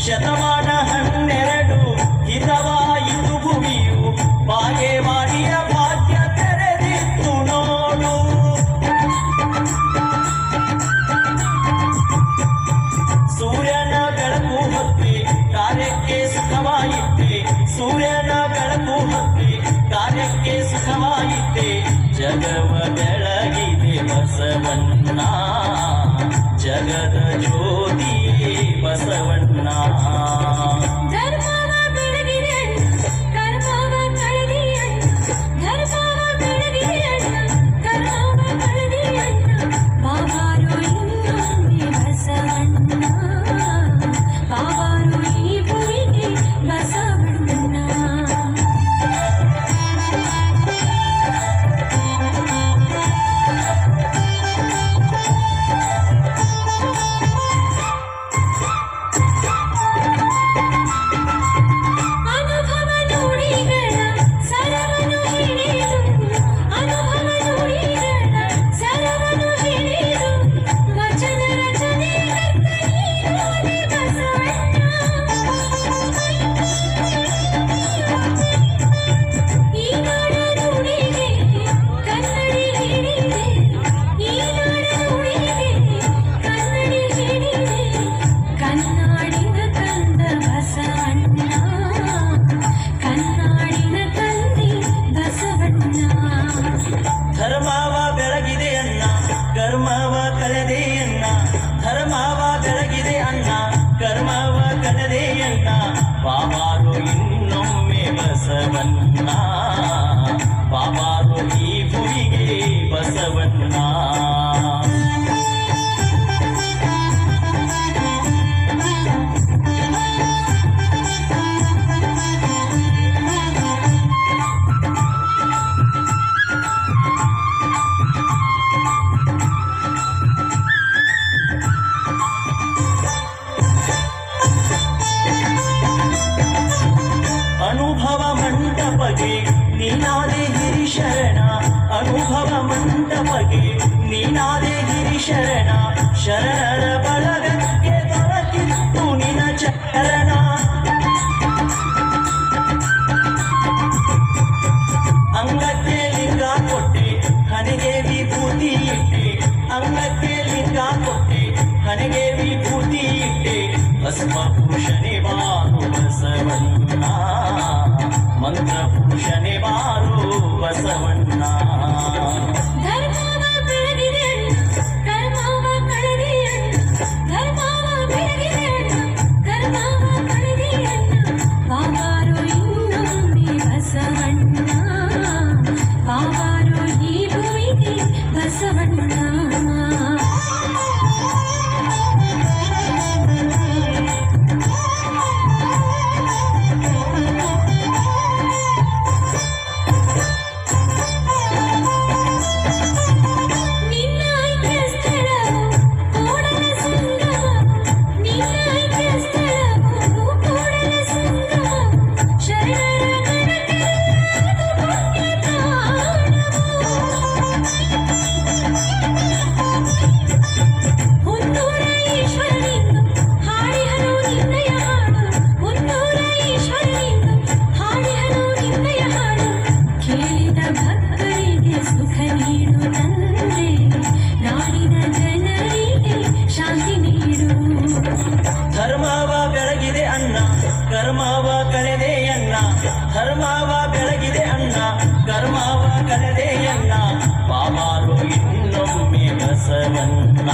ಶತಮಾನ 12 ಹಿತವಾಯಿತು ಭೂಮಿಯು ಬಾಗೇವಾಡಿಯ ಭಾಗ್ಯ ತೆರೆದಿತ್ತು ನೋಡು. ಸೂರ್ಯನ ಬೆಳಕು ಹೊತ್ತಿ ಕಾರ್ಯಕ್ಕೆ ಸುಖವಾಯಿತೆ, ಸೂರ್ಯನ ಬೆಳಕು ಹೊತ್ತಿ ಕಾರ್ಯಕ್ಕೆ ಸುಖವಾಯಿತೆ. ಜಗವ ಬೆಳಗಿದೆ ಬಸವಣ್ಣ, ಜಗದ ಜ್ಯೋತಿ ಬಸವಣ್ಣ. ಧರ್ಮವ ಬೆಳಗಿದೆ ಅಣ್ಣ, ಕರ್ಮವ ಕಳೆದೆ ಅಣ್ಣ. ಧರ್ಮವ ಬೆಳಗಿದೆ ಅಣ್ಣ, ಕರ್ಮವ ಕಳೆದೆ ಅಣ್ಣ. ಬಾಬಾರು ಇನ್ನೊಮ್ಮೆ ಬಸವಣ್ಣ, ಬಾಬಾರು ಈ ಭೂಮಿಗೆ ಬಸವಣ್ಣ. ಅನುಭವ ಮಂಟಪಗೆ ನೀನಾದೆ ಹಿರಿಶರಣ, ಅನುಭವ ಮಂಟಪಗೆ ನೀನಾದೆ ಹಿರಿಶರಣ. ಶರಣರ ಬಳಗಕ್ಕೆ ದೊರಕಿತ್ತು ನಿನ ಚರಣ. ಅಂಗಕ್ಕೆ ಲಿಂಗ ಕೊಟ್ಟೆ, ಹಣೆಗೆ ವಿಭೂತಿ ಇಟ್ಟೆ. ಅಂಗಕ್ಕೆ ಲಿಂಗ ಕೊಟ್ಟೆ, ಹಣೆಗೆ ವಿಭೂತಿ ಇಟ್ಟೆ. ಭಸ್ಮ ಭೂಷಣೆ ಬಾರು ಬಸವಣ್ಣ, ಮಂತ್ರ ಭೂಷಣೆ ಬಾರು ಬಸವಣ್ಣ. ಧರ್ಮವ ಬೆಳಗಿದೆ ಅಣ್ಣ, ಕರ್ಮವ ಕಳೆದೆ ಅಣ್ಣ. ಧರ್ಮವ ಬೆಳಗಿದೆ ಅಣ್ಣ, ಕರ್ಮವ ಕಳೆದೆ ಅಣ್ಣ. ಬಾಬಾರು ಇನ್ನೊಮ್ಮೆ ಬಸವಣ್ಣ,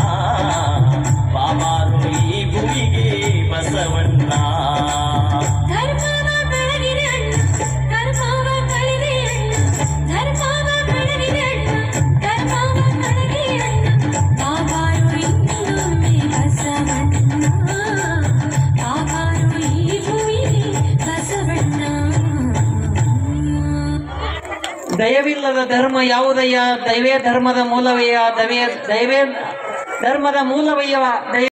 ಬಾಬಾರು ಈ ಭೂಮಿಗೆ ಬಸವಣ್ಣ. ದಯವಿಲ್ಲದ ಧರ್ಮ ಯಾವುದಯ್ಯ, ದೈವೇ ಧರ್ಮದ ಮೂಲವಯ್ಯ, ದೈವೇ ಧರ್ಮದ ಮೂಲವಯ್ಯ.